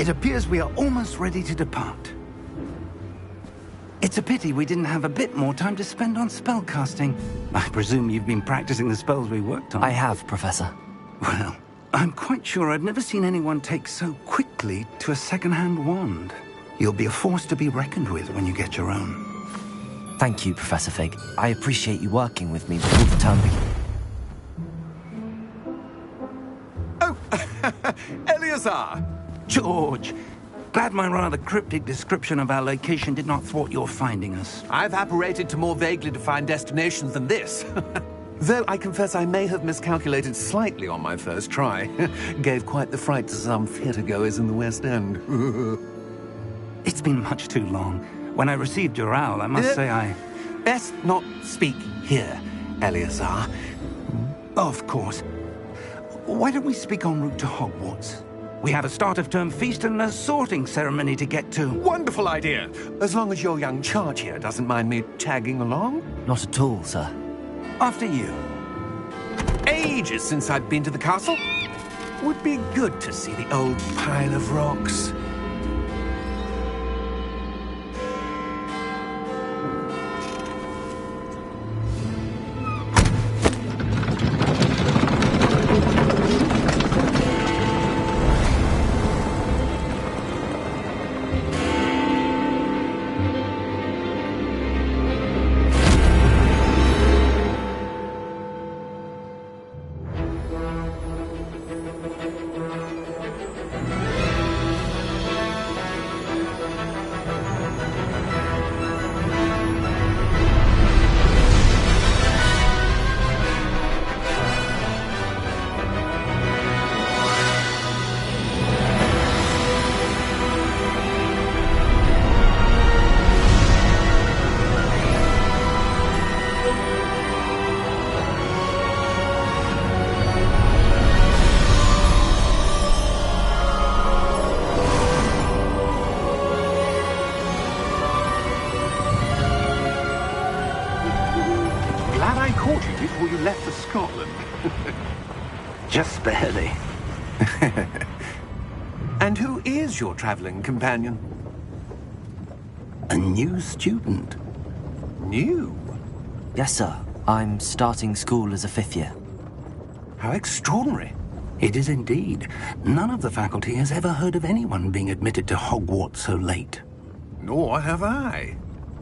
It appears we are almost ready to depart. It's a pity we didn't have a bit more time to spend on spellcasting. I presume you've been practicing the spells we worked on. I have, Professor. Well, I'm quite sure I've never seen anyone take so quickly to a second-hand wand. You'll be a force to be reckoned with when you get your own. Thank you, Professor Fig. I appreciate you working with me before the term begins. Oh, Eleazar! George! Glad my rather cryptic description of our location did not thwart your finding us. I've apparated to more vaguely defined destinations than this. Though I confess I may have miscalculated slightly on my first try. Gave quite the fright to some theatregoers in the West End. It's been much too long. When I received your owl, I must say I... Best not speak here, Eleazar. Of course. Why don't we speak en route to Hogwarts? We have a start-of-term feast and a sorting ceremony to get to. Wonderful idea! As long as your young charge here doesn't mind me tagging along. Not at all, sir. After you. Ages since I've been to the castle. Would be good to see the old pile of rocks. Before you left for Scotland. Just barely. And who is your traveling companion? A new student. New? Yes, sir. I'm starting school as a 5th year. How extraordinary. It is indeed. None of the faculty has ever heard of anyone being admitted to Hogwarts so late. Nor have I.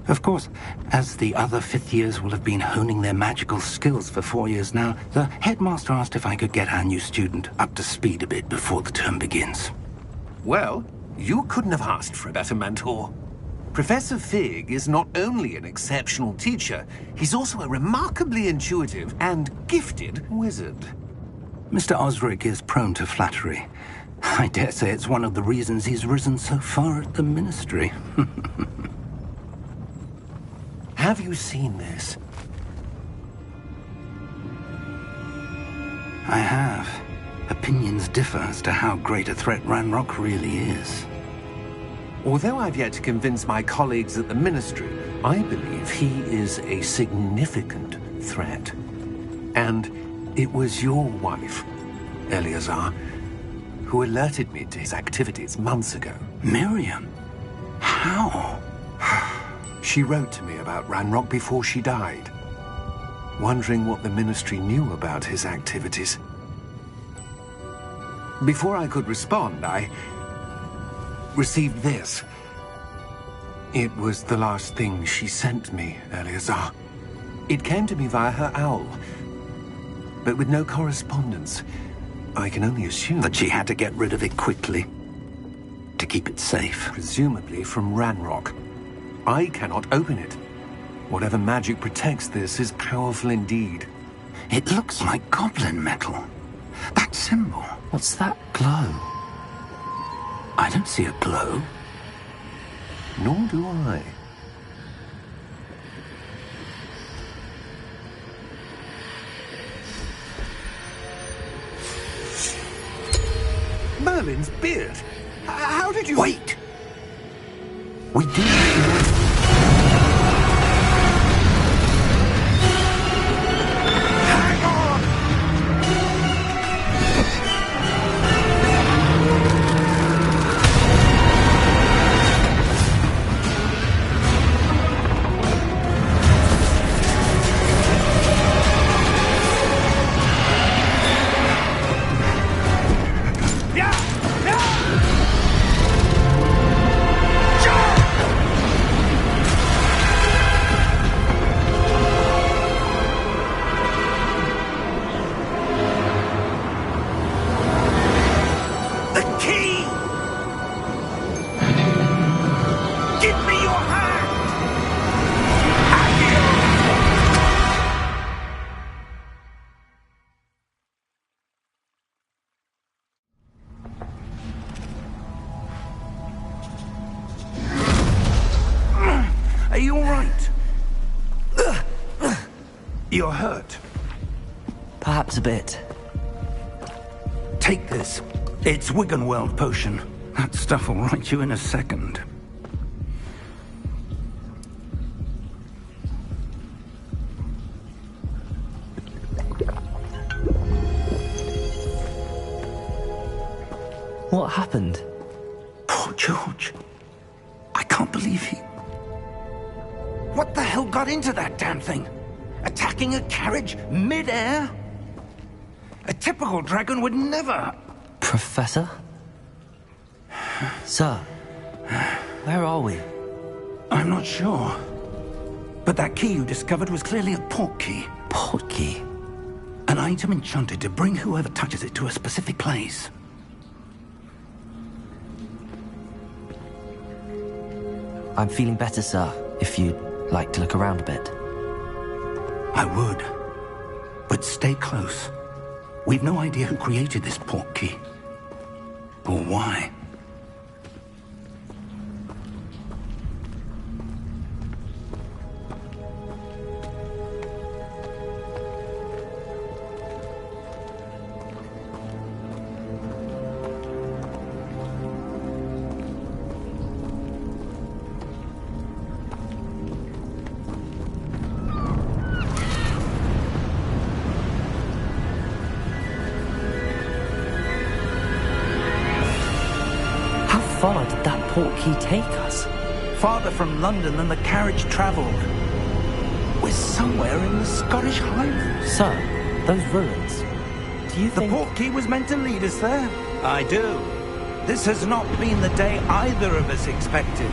Of course, as the other 5th years will have been honing their magical skills for 4 years now, the headmaster asked if I could get our new student up to speed a bit before the term begins. Well, you couldn't have asked for a better mentor. Professor Fig is not only an exceptional teacher, he's also a remarkably intuitive and gifted wizard. Mr. Osric is prone to flattery. I dare say it's one of the reasons he's risen so far at the Ministry. Have you seen this? I have. Opinions differ as to how great a threat Ranrock really is. Although I've yet to convince my colleagues at the Ministry, I believe he is a significant threat. And it was your wife, Eleazar, who alerted me to his activities months ago. Miriam? How? She wrote to me about Ranrock before she died, wondering what the Ministry knew about his activities. Before I could respond, I received this. It was the last thing she sent me, Eleazar. It came to me via her owl, but with no correspondence. I can only assume that she had to get rid of it quickly, to keep it safe. Presumably from Ranrock. I cannot open it. Whatever magic protects this is powerful indeed. It looks like goblin metal. That symbol. What's that glow? I don't see a glow. Nor do I. Merlin's beard. How did you... Wait! We do... Hang on! You're hurt. Perhaps a bit. Take this. It's Wiggenweld potion. That stuff will right you in a second. What happened? Poor George. I can't believe he... What the hell got into that damn thing? Attacking a carriage mid-air? A typical dragon would never... Professor? Sir, where are we? I'm not sure. But that key you discovered was clearly a port key. Port key? An item enchanted to bring whoever touches it to a specific place. I'm feeling better, sir, if you'd like to look around a bit. I would. But stay close. We've no idea who created this port key. Or why. How far did that port key take us? Farther from London than the carriage travelled. We're somewhere in the Scottish Highlands. Sir, those ruins. Do you The think... port key was meant to lead us there? I do. This has not been the day either of us expected.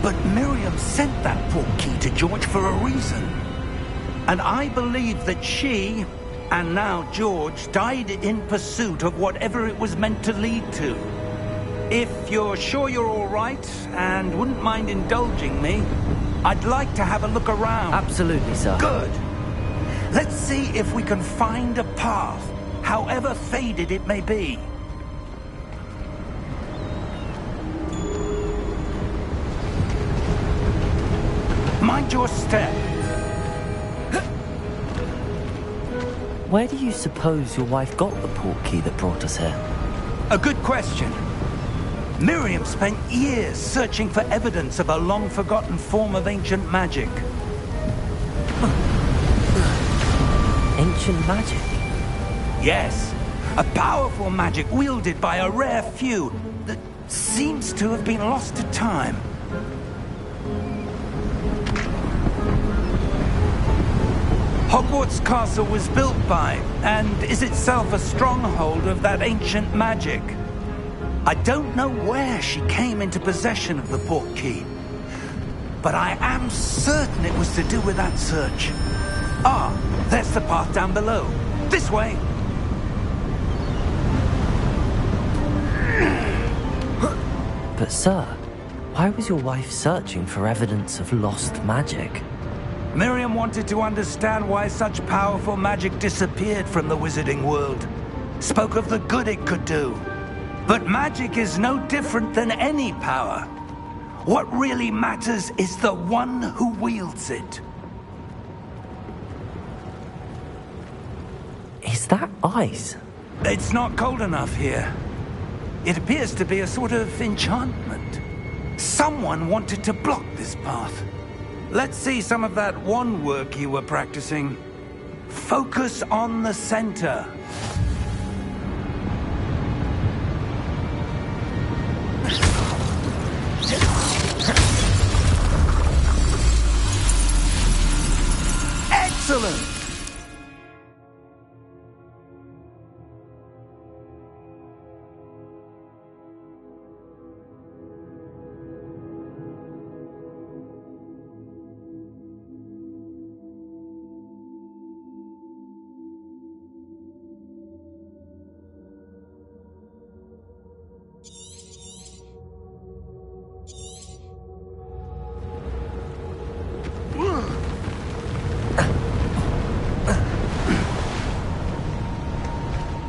But Miriam sent that port key to George for a reason. And I believe that she, and now George, died in pursuit of whatever it was meant to lead to. If you're sure you're all right, and wouldn't mind indulging me, I'd like to have a look around. Absolutely, sir. Good. Let's see if we can find a path, however faded it may be. Mind your step. Where do you suppose your wife got the port key that brought us here? A good question. Miriam spent years searching for evidence of a long-forgotten form of ancient magic. Ancient magic? Yes, a powerful magic wielded by a rare few that seems to have been lost to time. Hogwarts Castle was built by, and is itself a stronghold of that ancient magic. I don't know where she came into possession of the port key, but I am certain it was to do with that search. Ah, there's the path down below. This way. But sir, why was your wife searching for evidence of lost magic? Miriam wanted to understand why such powerful magic disappeared from the wizarding world. Spoke of the good it could do. But magic is no different than any power. What really matters is the one who wields it. Is that ice? It's not cold enough here. It appears to be a sort of enchantment. Someone wanted to block this path. Let's see some of that wand work you were practicing. Focus on the center. Excellent!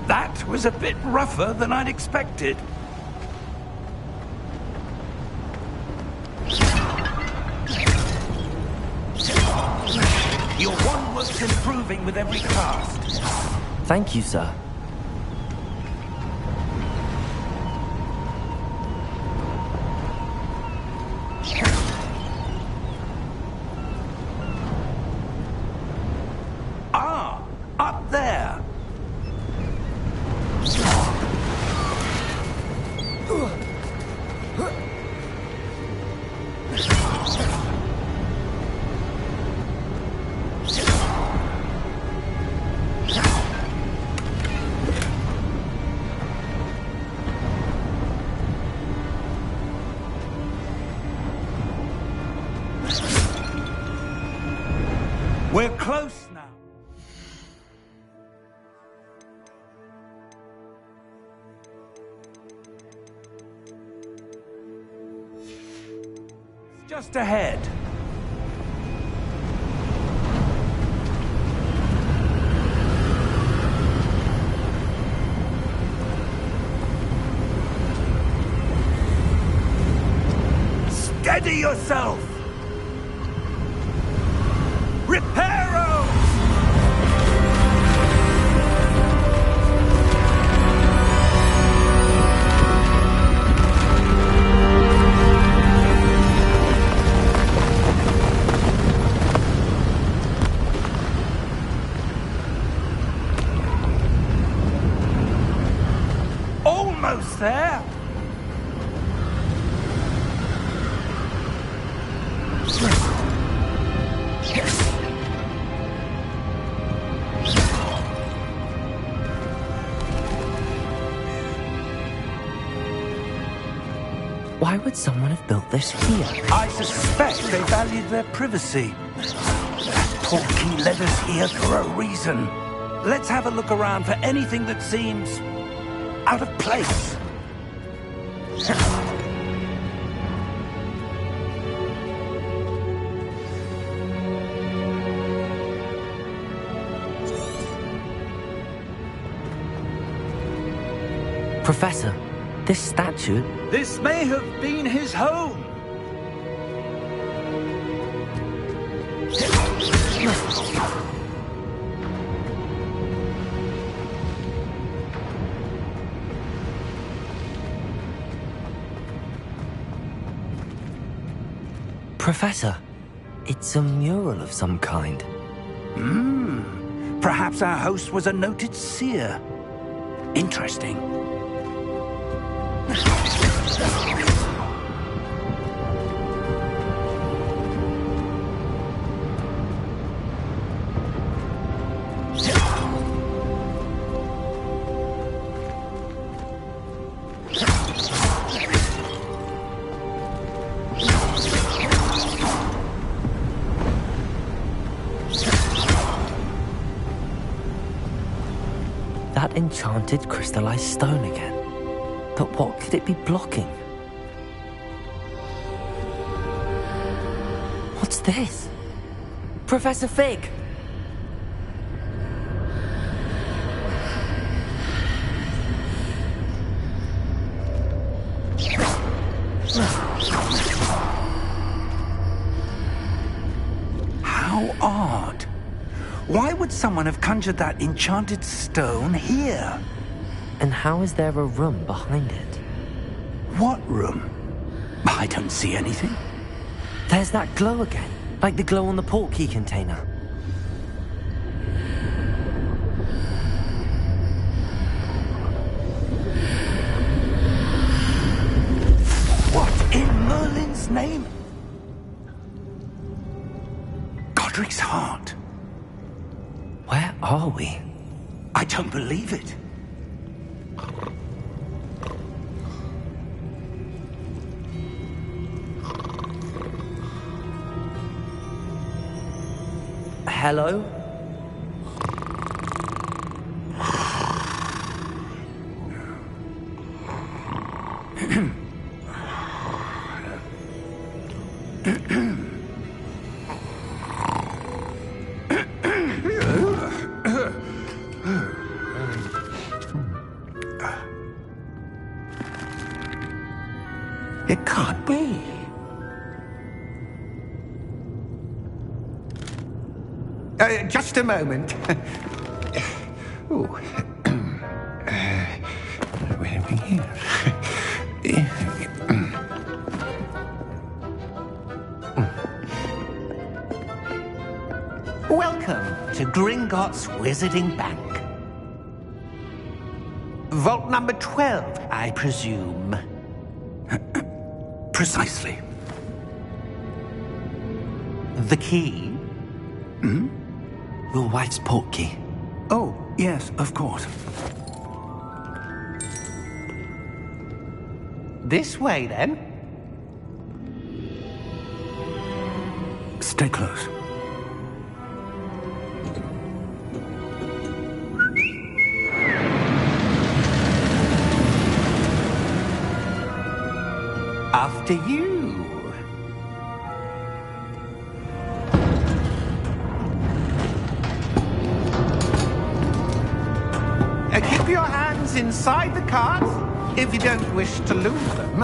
That was a bit rougher than I'd expected. Your wand works keeps improving with every cast. Thank you, sir. Ah, up there. We're close now. It's just ahead. Steady yourself! Reparo! Almost there! Why would someone have built this here? I suspect they valued their privacy. That portkey led us here for a reason. Let's have a look around for anything that seems out of place. Professor, this statue... This may have been his home. Professor, it's a mural of some kind. Perhaps our host was a noted seer. Interesting. That enchanted crystallized stone again. But what could it be blocking? What's this? Professor Fig! How odd. Why would someone have conjured that enchanted stone here? And how is there a room behind it? What room? I don't see anything. There's that glow again, like the glow on the portkey container. What in Merlin's name? Godric's heart. Where are we? I don't believe it. Hello? It can't be. Just a moment. Ooh. Where are we here? Welcome to Gringotts Wizarding Bank. Vault number 12, I presume. Precisely. The key? Hmm? Your wife's portkey. Oh, yes, of course. This way, then. Stay close. After you. Keep your hands inside the cart if you don't wish to lose them.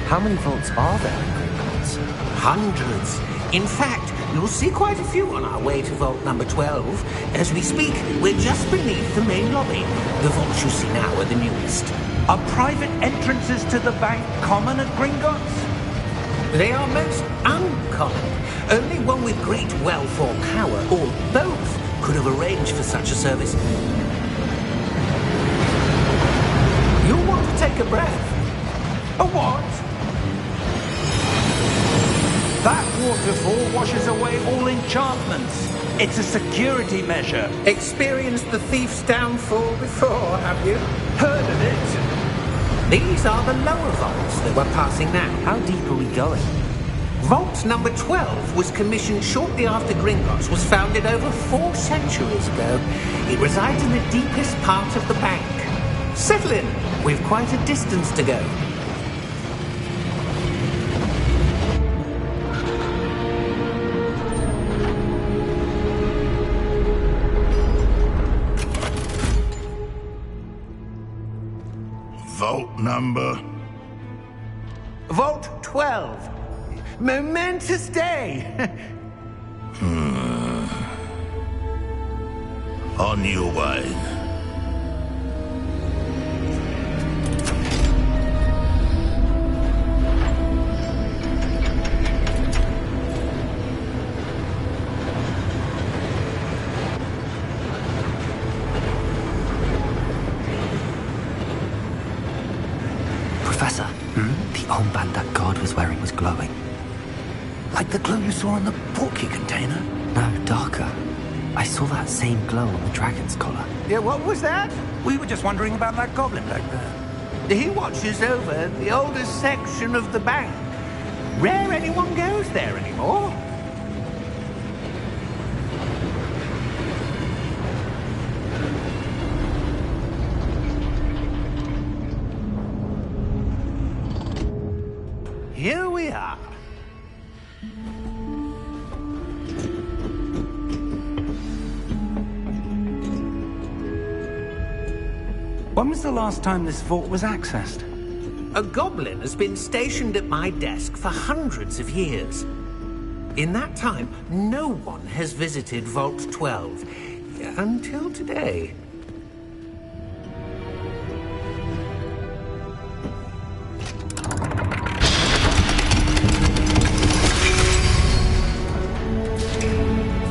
How many vaults are there in Gringotts? Hundreds. In fact, you'll see quite a few on our way to vault number 12. As we speak, we're just beneath the main lobby. The vaults you see now are the newest. Are private entrances to the bank common at Gringotts? They are most uncommon. Only one with great wealth or power, or both, could have arranged for such a service. You'll want to take a breath. A what? That waterfall washes away all enchantments. It's a security measure. Experienced the thief's downfall before, have you? Heard of it? These are the lower vaults that we're passing now. How deep are we going? Vault number 12 was commissioned shortly after Gringotts was founded over 4 centuries ago. It resides in the deepest part of the bank. Settle in. We've quite a distance to go. Vault number? Vault 12. Momentous day. On your way. Professor, the armband that guard was wearing was glowing. Like the glow you saw in the portkey container? No, darker. I saw that same glow on the dragon's collar. Yeah, what was that? We were just wondering about that goblin back there. He watches over the oldest section of the bank. Rare anyone goes there anymore. Here we are. When was the last time this vault was accessed? A goblin has been stationed at my desk for hundreds of years. In that time, no one has visited Vault 12. Until today.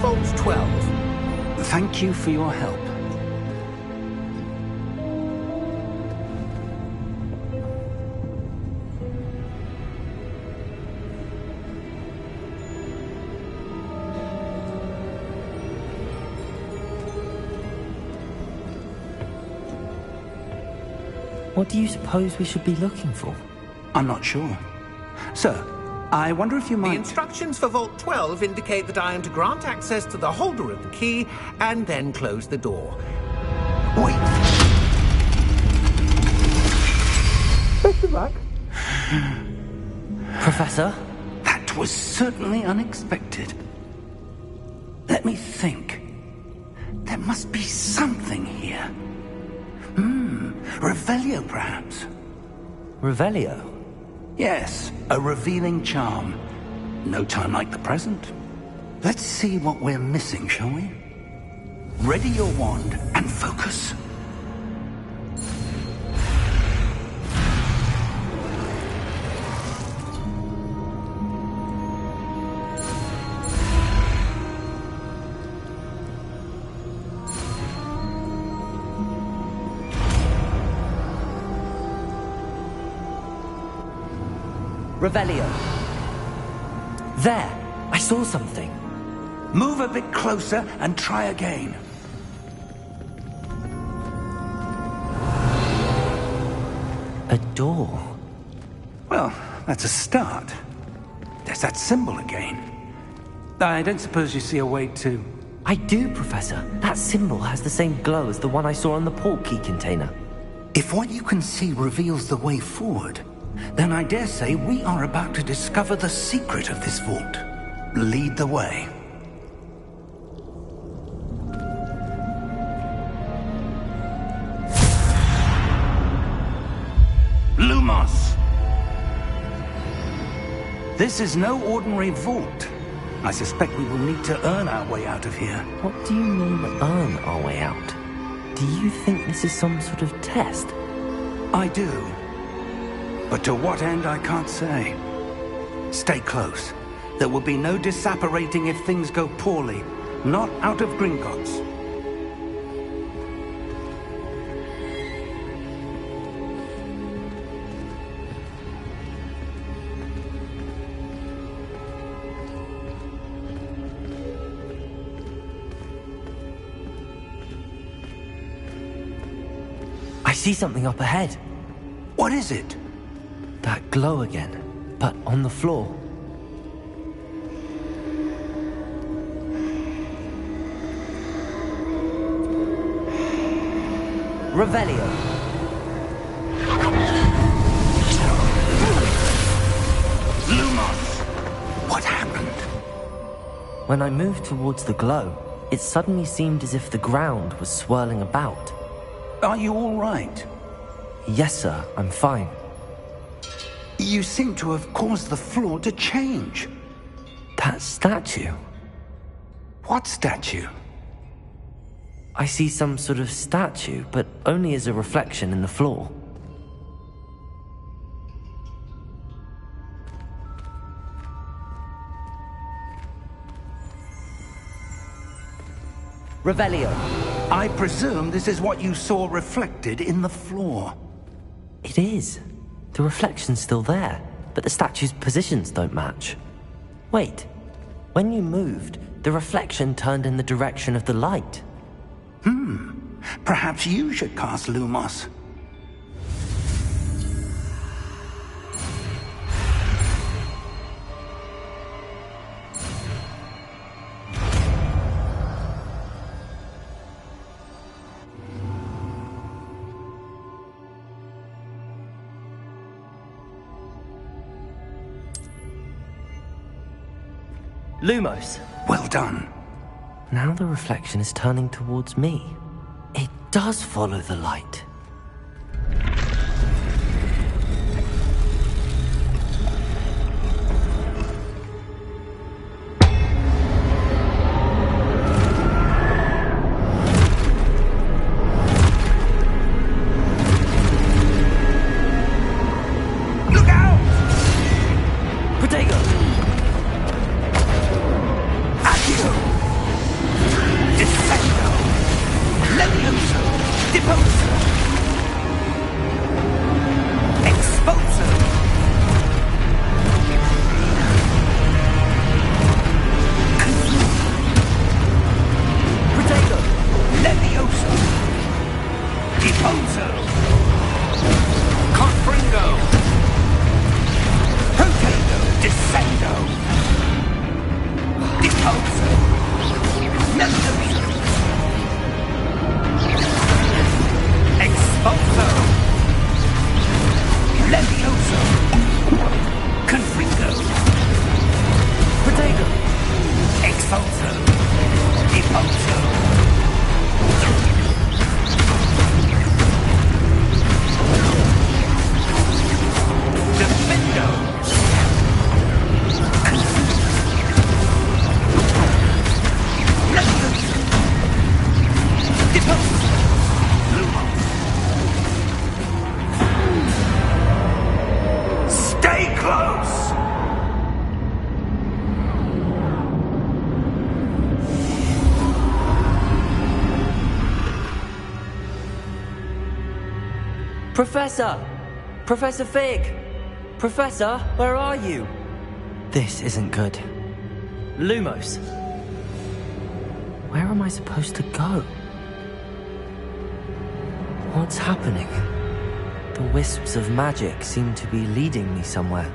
Vault 12. Thank you for your help. What do you suppose we should be looking for? I'm not sure. Sir, I wonder if you The might... instructions for Vault 12 indicate that I am to grant access to the holder of the key and then close the door. Wait! Best of luck. Professor? That was certainly unexpected. Let me think. There must be something here. Revelio, perhaps? Revelio? Yes, a revealing charm. No time like the present. Let's see what we're missing, shall we? Ready your wand and focus. Revelio. There! I saw something. Move a bit closer and try again. A door. Well, that's a start. There's that symbol again. I don't suppose you see a way to... I do, Professor. That symbol has the same glow as the one I saw on the portkey container. If what you can see reveals the way forward, then I dare say we are about to discover the secret of this vault. Lead the way. Lumos! This is no ordinary vault. I suspect we will need to earn our way out of here. What do you mean, earn our way out? Do you think this is some sort of test? I do. But to what end, I can't say. Stay close. There will be no disapparating if things go poorly. Not out of Gringotts. I see something up ahead. What is it? That glow again, but on the floor. Revelio. Lumos! What happened? When I moved towards the glow, it suddenly seemed as if the ground was swirling about. Are you all right? Yes, sir, I'm fine. You seem to have caused the floor to change. That statue? What statue? I see some sort of statue, but only as a reflection in the floor. Revelio. I presume this is what you saw reflected in the floor. It is. The reflection's still there, but the statue's positions don't match. Wait. When you moved, the reflection turned in the direction of the light. Perhaps you should cast Lumos. Lumos. Well done. Now the reflection is turning towards me. It does follow the light. Look out! Protego! Accio! Descendo! Levioso! Deposo! Expulso! Protego! Levioso! Deposo! Confringo! Protego! Descendo! Deposo! Levioso! Expulso! Levioso! Confringo! Protego! Expulso! Deposo! Professor! Professor Fig! Professor, where are you? This isn't good. Lumos! Where am I supposed to go? What's happening? The wisps of magic seem to be leading me somewhere.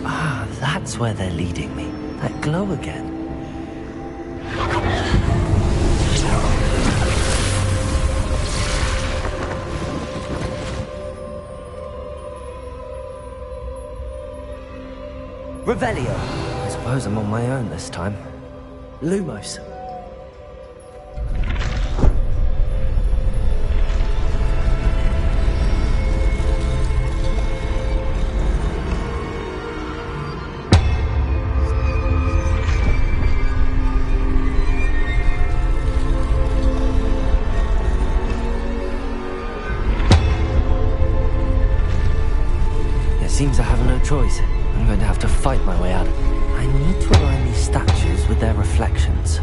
Ah, that's where they're leading me. That glow again. Revelio. I suppose I'm on my own this time. Lumos. It seems I have no choice. I'm going to have to fight my way out. I need to align these statues with their reflections.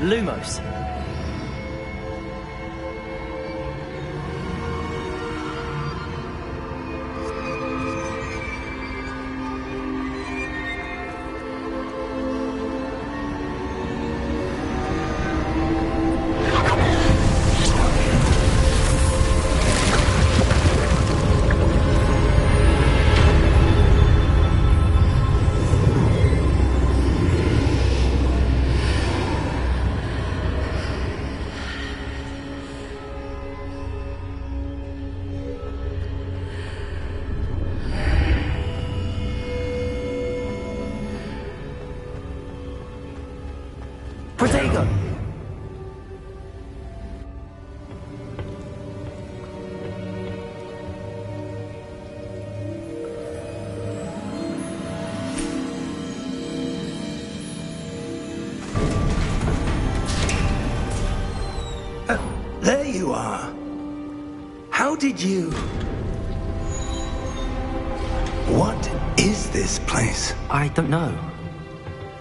Lumos. Protego! There you are. How did you... What is this place? I don't know.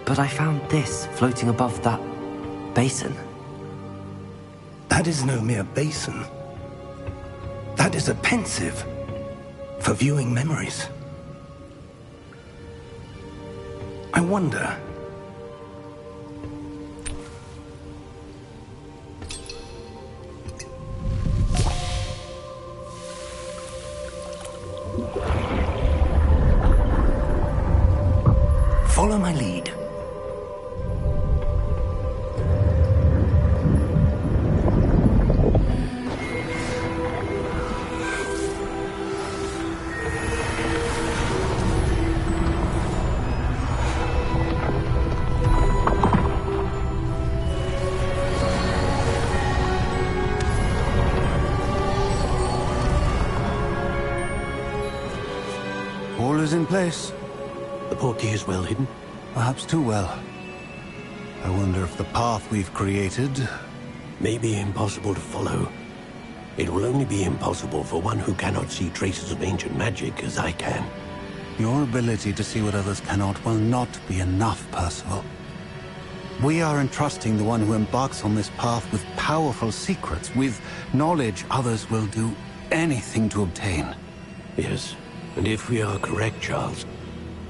But I found this floating above that basin. That is no mere basin. That is a pensive for viewing memories. I wonder... Follow my lead. All is in place. The portkey is well hidden. Perhaps too well. I wonder if the path we've created... May be impossible to follow. It will only be impossible for one who cannot see traces of ancient magic as I can. Your ability to see what others cannot will not be enough, Percival. We are entrusting the one who embarks on this path with powerful secrets, with knowledge others will do anything to obtain. Yes, and if we are correct, Charles,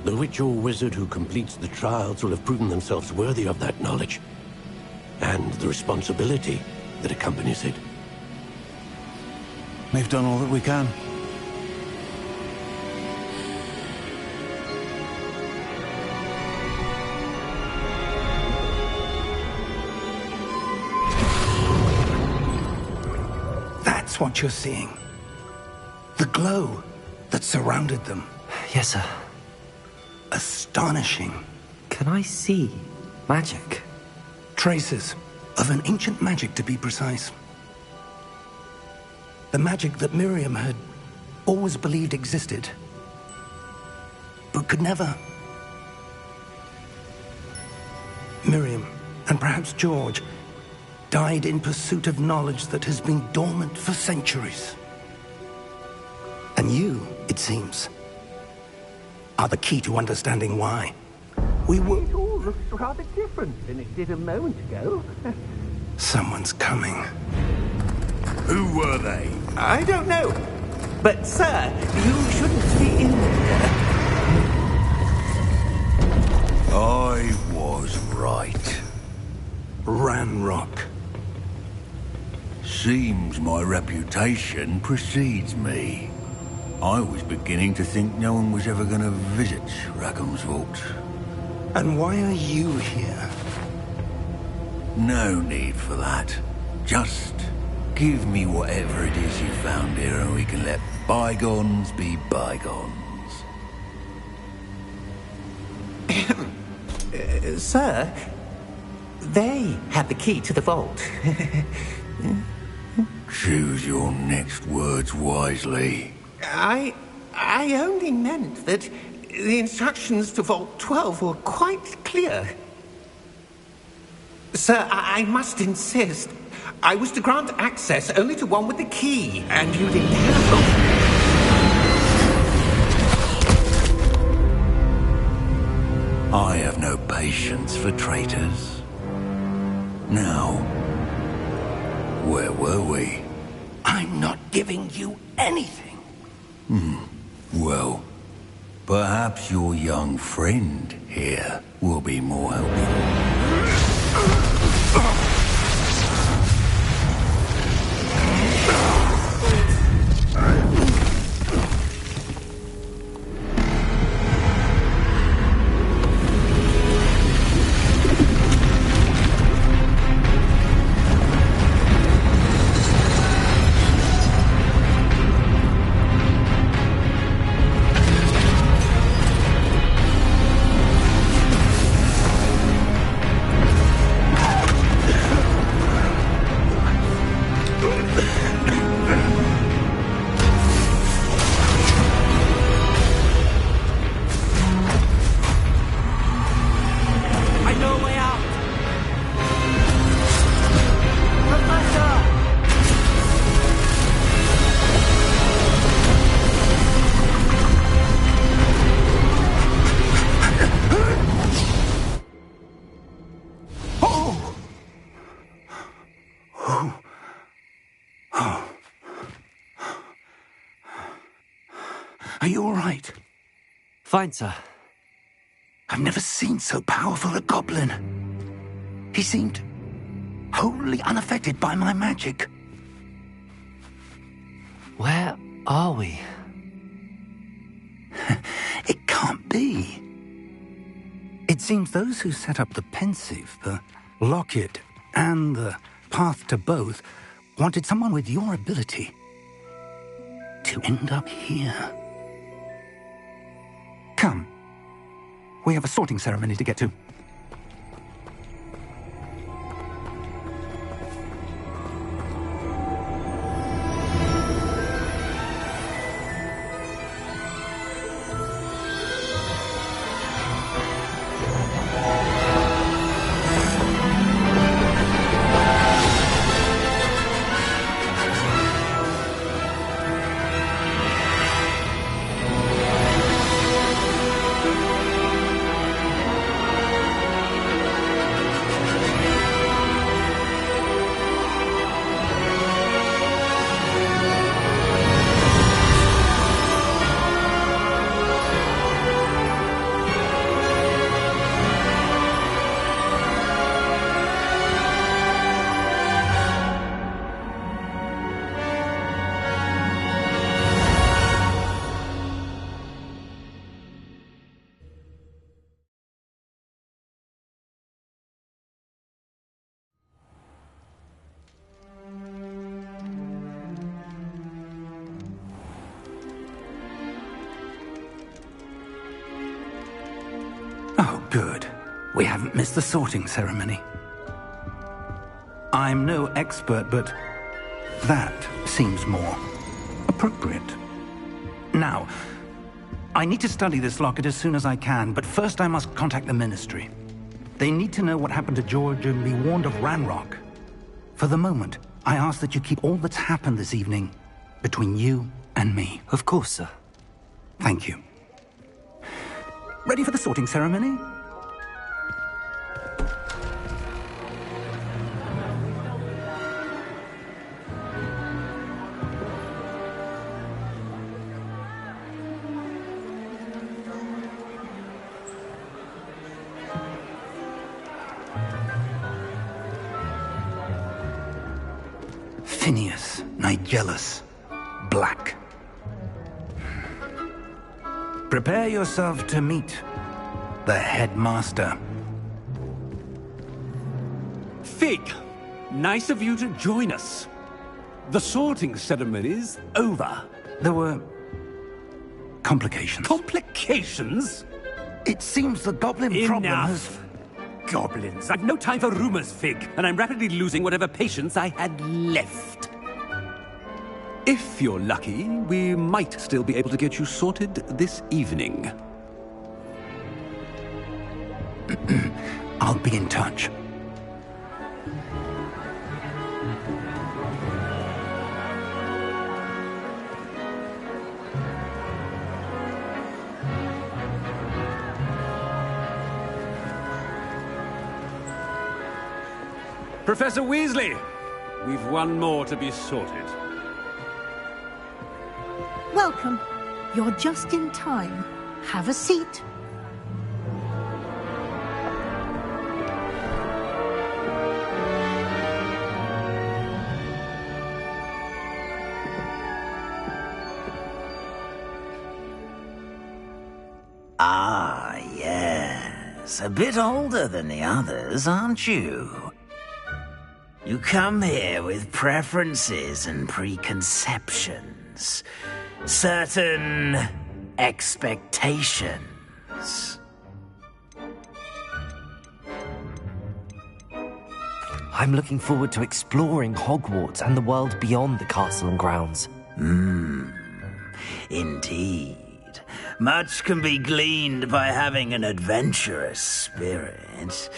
the witch or wizard who completes the trials will have proven themselves worthy of that knowledge, and the responsibility that accompanies it. We've done all that we can. That's what you're seeing. The glow that surrounded them. Yes, sir. Astonishing. Can I see magic? Traces of an ancient magic, to be precise. The magic that Miriam had always believed existed, but could never. Miriam, and perhaps George, died in pursuit of knowledge that has been dormant for centuries. And you, it seems, are the key to understanding why. We were... It all looks rather different than it did a moment ago. Someone's coming. Who were they? I don't know. But, sir, you shouldn't be in there. I was right. Ranrock. Seems my reputation precedes me. I was beginning to think no one was ever going to visit Rackham's Vault. And why are you here? No need for that. Just give me whatever it is you found here and we can let bygones be bygones. Sir, they had the key to the vault. Choose your next words wisely. I only meant that the instructions to Vault 12 were quite clear. Sir, I must insist. I was to grant access only to one with the key, and you didn't have them. I have no patience for traitors. Now, where were we? I'm not giving you anything. Well, perhaps your young friend here will be more helpful. Are you all right? Fine, sir. I've never seen so powerful a goblin. He seemed wholly unaffected by my magic. Where are we? It can't be. It seems those who set up the Pensieve, the Locket, and the Path to Both wanted someone with your ability to end up here. Come. We have a sorting ceremony to get to. Oh, good. We haven't missed the sorting ceremony. I'm no expert, but that seems more appropriate. Now, I need to study this locket as soon as I can, but first I must contact the Ministry. They need to know what happened to George and be warned of Ranrock. For the moment, I ask that you keep all that's happened this evening between you and me. Of course, sir. Thank you. Ready for the sorting ceremony? Phineas Nigellus Black. Prepare yourself to meet the headmaster. Fig, nice of you to join us. The sorting ceremony's over. There were complications. Complications? It seems the goblin problem has... Enough! Goblins. I've no time for rumors, Fig, and I'm rapidly losing whatever patience I had left. If you're lucky, we might still be able to get you sorted this evening. I'll be in touch. Professor Weasley, we've one more to be sorted. Welcome. You're just in time. Have a seat. Ah, yes. A bit older than the others, aren't you? You come here with preferences and preconceptions. Certain expectations. I'm looking forward to exploring Hogwarts and the world beyond the castle and grounds. Indeed. Much can be gleaned by having an adventurous spirit,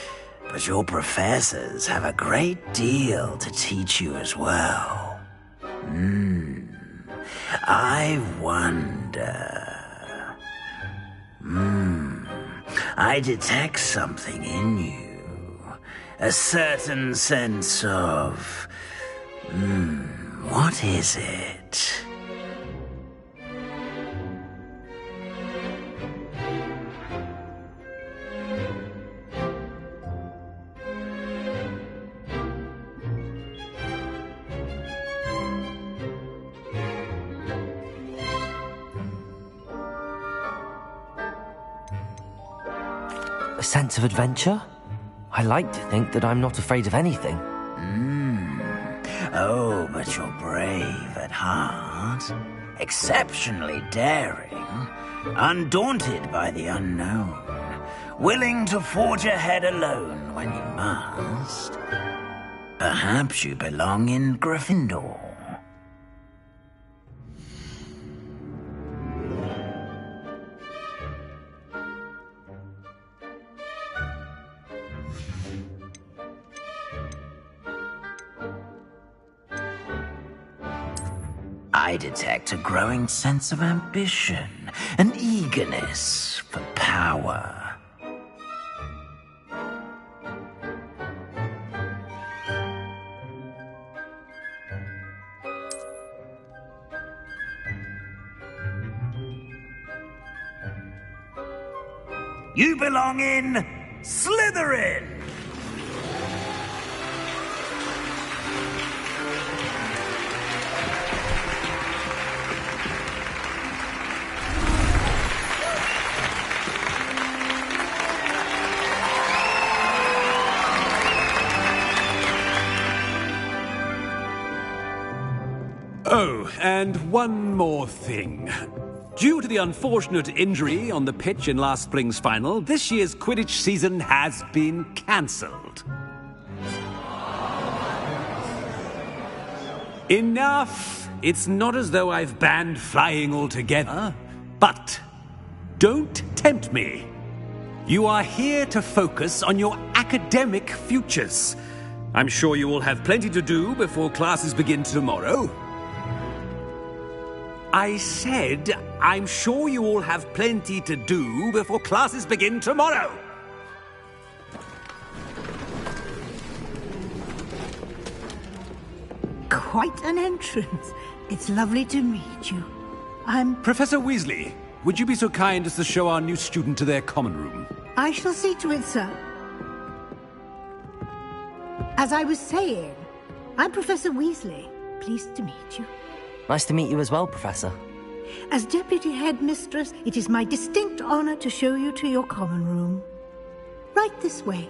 but your professors have a great deal to teach you as well. I wonder... I detect something in you. A certain sense of... what is it? A sense of adventure? I like to think that I'm not afraid of anything. Oh, but you're brave at heart. Exceptionally daring. Undaunted by the unknown. Willing to forge ahead alone when you must. Perhaps you belong in Gryffindor. I detect a growing sense of ambition, an eagerness for power. You belong in Slytherin! Oh, and one more thing. Due to the unfortunate injury on the pitch in last spring's final, this year's Quidditch season has been cancelled. Enough! It's not as though I've banned flying altogether, but don't tempt me. You are here to focus on your academic futures. I'm sure you will have plenty to do before classes begin tomorrow. I said, I'm sure you all have plenty to do before classes begin tomorrow. Quite an entrance. It's lovely to meet you. I'm... Professor Weasley, would you be so kind as to show our new student to their common room? I shall see to it, sir. As I was saying, I'm Professor Weasley. Pleased to meet you. Nice to meet you as well, Professor. As Deputy Headmistress, it is my distinct honor to show you to your common room. Right this way.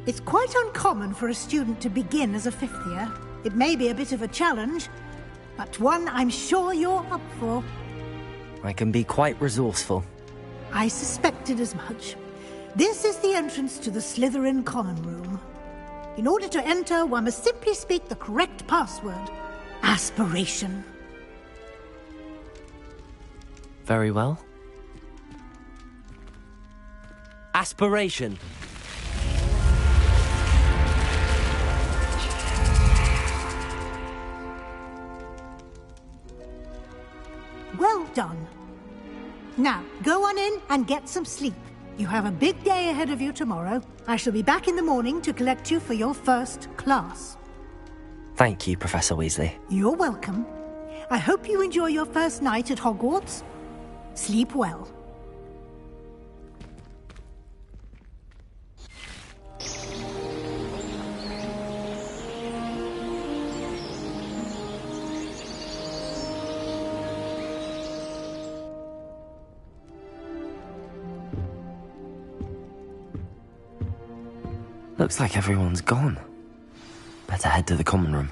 It's quite uncommon for a student to begin as a fifth year. It may be a bit of a challenge, but one I'm sure you're up for. I can be quite resourceful. I suspected as much. This is the entrance to the Slytherin common room. In order to enter, one must simply speak the correct password. Aspiration. Very well. Aspiration. Well done. Now, go on in and get some sleep. You have a big day ahead of you tomorrow. I shall be back in the morning to collect you for your first class. Thank you, Professor Weasley. You're welcome. I hope you enjoy your first night at Hogwarts. Sleep well. Looks like everyone's gone. Better head to the common room.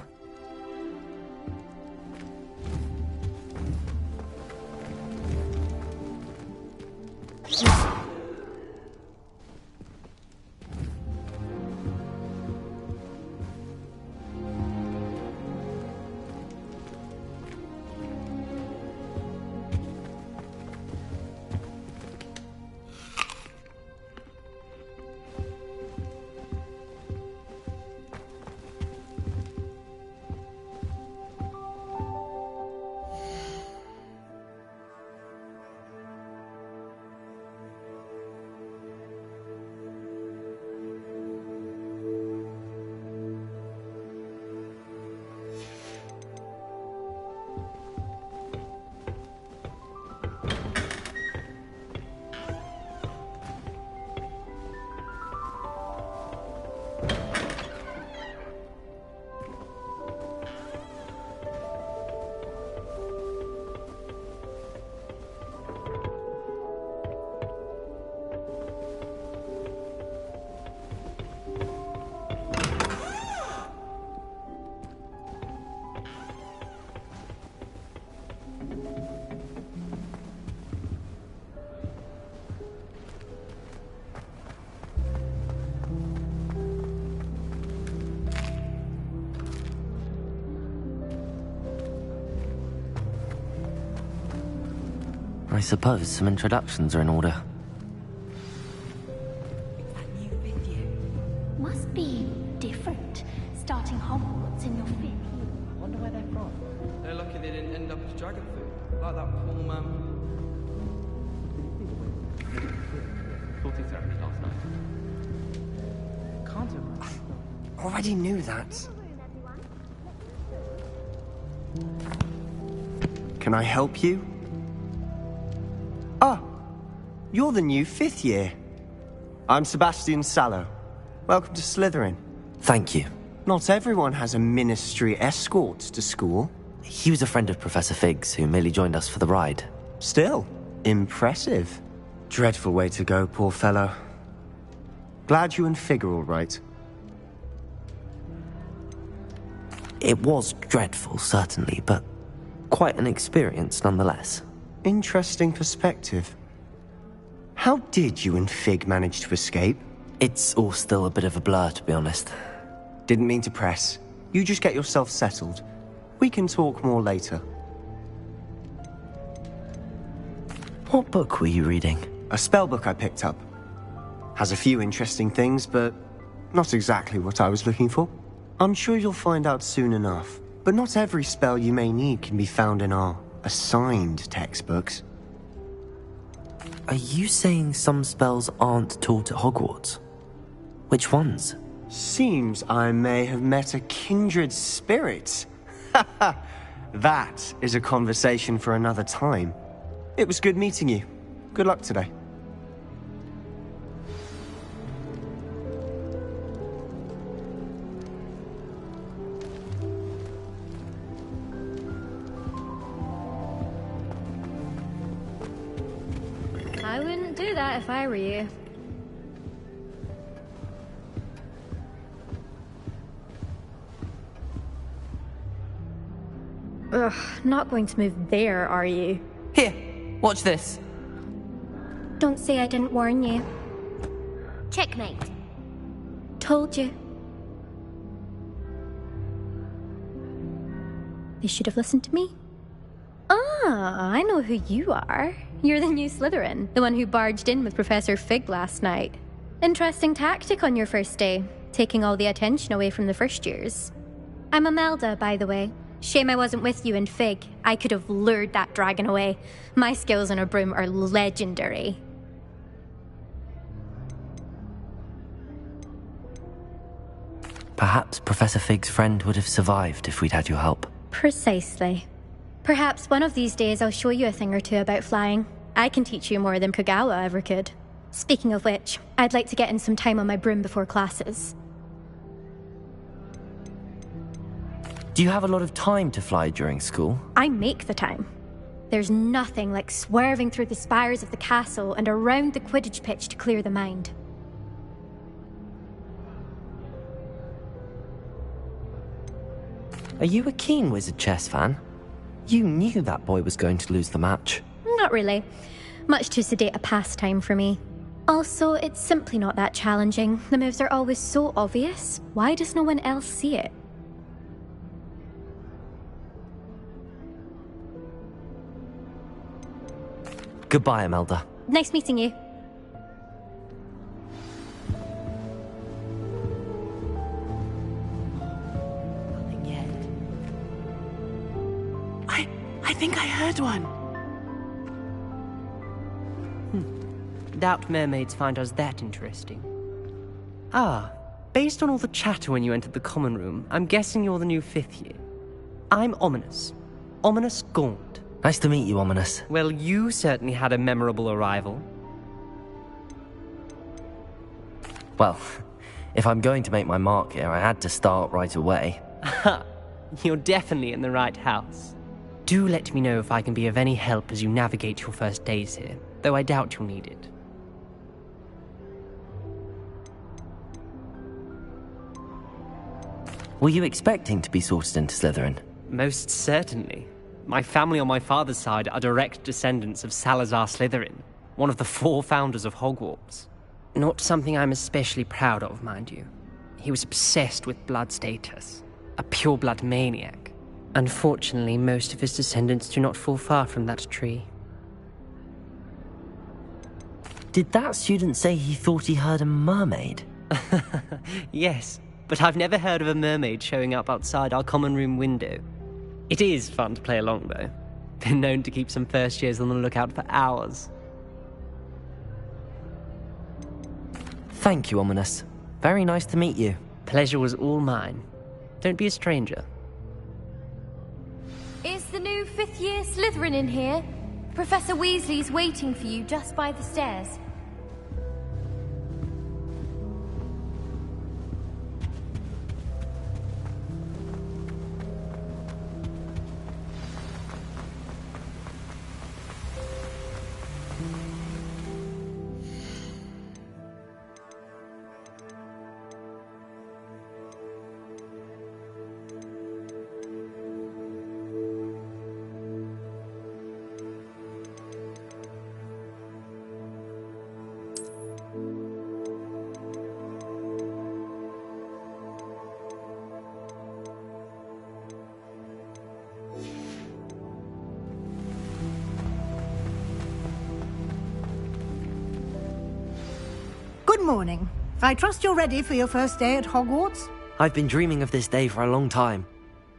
suppose some introductions are in order. Must be different, starting Hogwarts in your 5th year. Wonder where they're from. They're lucky they didn't end up as dragon food, like that poor man. Sorting ceremony last night. Can't have. Already knew that. Can I help you? Ah, you're the new 5th year. I'm Sebastian Sallow. Welcome to Slytherin. Thank you. Not everyone has a ministry escort to school. He was a friend of Professor Fig's who merely joined us for the ride. Still, impressive. Dreadful way to go, poor fellow. Glad you and Fig are all right. It was dreadful, certainly, but quite an experience nonetheless. Interesting perspective. How did you and Fig manage to escape? It's all still a bit of a blur, to be honest. Didn't mean to press. You just get yourself settled. We can talk more later. What book were you reading? A spell book I picked up. Has a few interesting things, but not exactly what I was looking for. I'm sure you'll find out soon enough. But not every spell you may need can be found in our assigned textbooks. Are you saying some spells aren't taught at Hogwarts? Which ones? Seems I may have met a kindred spirit. That is a conversation for another time. It was good meeting you. Good luck today. I wouldn't do that if I were you. Ugh, not going to move there, are you? Here, watch this. Don't say I didn't warn you. Checkmate. Told you. They should have listened to me. Ah, I know who you are. You're the new Slytherin, the one who barged in with Professor Fig last night. Interesting tactic on your first day, taking all the attention away from the first years. I'm Imelda, by the way. Shame I wasn't with you and Fig. I could have lured that dragon away. My skills on a broom are legendary. Perhaps Professor Fig's friend would have survived if we'd had your help. Precisely. Perhaps one of these days I'll show you a thing or two about flying. I can teach you more than Kogawa ever could. Speaking of which, I'd like to get in some time on my broom before classes. Do you have a lot of time to fly during school? I make the time. There's nothing like swerving through the spires of the castle and around the Quidditch pitch to clear the mind. Are you a keen Wizard chess fan? You knew that boy was going to lose the match. Not really. Much too sedate a pastime for me. Also, it's simply not that challenging. The moves are always so obvious. Why does no one else see it? Goodbye, Imelda. Nice meeting you. Nothing yet. I think I heard one. Doubt mermaids find us that interesting. Ah, based on all the chatter when you entered the common room, I'm guessing you're the new 5th year. I'm Ominis. Ominis Gaunt. Nice to meet you, Ominis. Well, you certainly had a memorable arrival. Well, if I'm going to make my mark here, I had to start right away. Aha, you're definitely in the right house. Do let me know if I can be of any help as you navigate your first days here, though I doubt you'll need it. Were you expecting to be sorted into Slytherin? Most certainly. My family on my father's side are direct descendants of Salazar Slytherin, one of the 4 founders of Hogwarts. Not something I'm especially proud of, mind you. He was obsessed with blood status, a pure-blood maniac. Unfortunately, most of his descendants do not fall far from that tree. Did that student say he thought he heard a mermaid? Yes, but I've never heard of a mermaid showing up outside our common room window. It is fun to play along, though. Been known to keep some first years on the lookout for hours. Thank you, Ominis. Very nice to meet you. Pleasure was all mine. Don't be a stranger. Is the new fifth-year Slytherin in here? Professor Weasley's waiting for you just by the stairs. Good morning. I trust you're ready for your first day at Hogwarts? I've been dreaming of this day for a long time.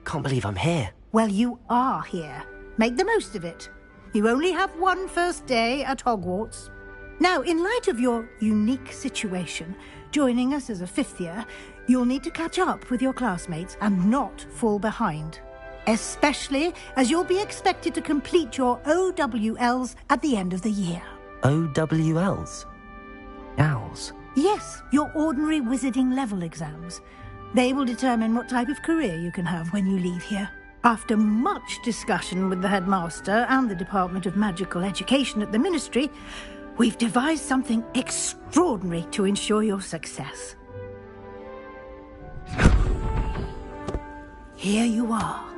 Can't believe I'm here. Well, you are here. Make the most of it. You only have one first day at Hogwarts. Now, in light of your unique situation, joining us as a fifth year, you'll need to catch up with your classmates and not fall behind. Especially as you'll be expected to complete your OWLs at the end of the year. OWLs? Owls? Yes, your ordinary wizarding level exams. They will determine what type of career you can have when you leave here. After much discussion with the headmaster and the Department of Magical Education at the Ministry, we've devised something extraordinary to ensure your success. Here you are.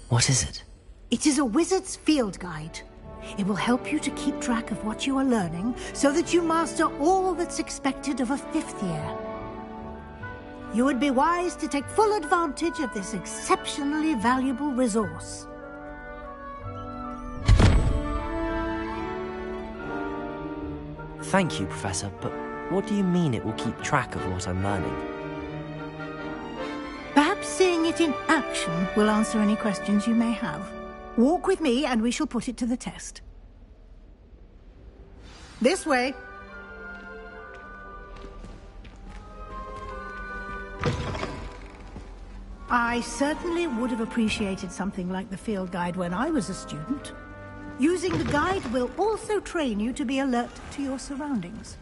What is it? It is a wizard's field guide. It will help you to keep track of what you are learning so that you master all that's expected of a fifth year. You would be wise to take full advantage of this exceptionally valuable resource. Thank you, Professor, but what do you mean it will keep track of what I'm learning? Perhaps seeing it in action will answer any questions you may have. Walk with me and we shall put it to the test. This way. I certainly would have appreciated something like the field guide when I was a student. Using the guide will also train you to be alert to your surroundings.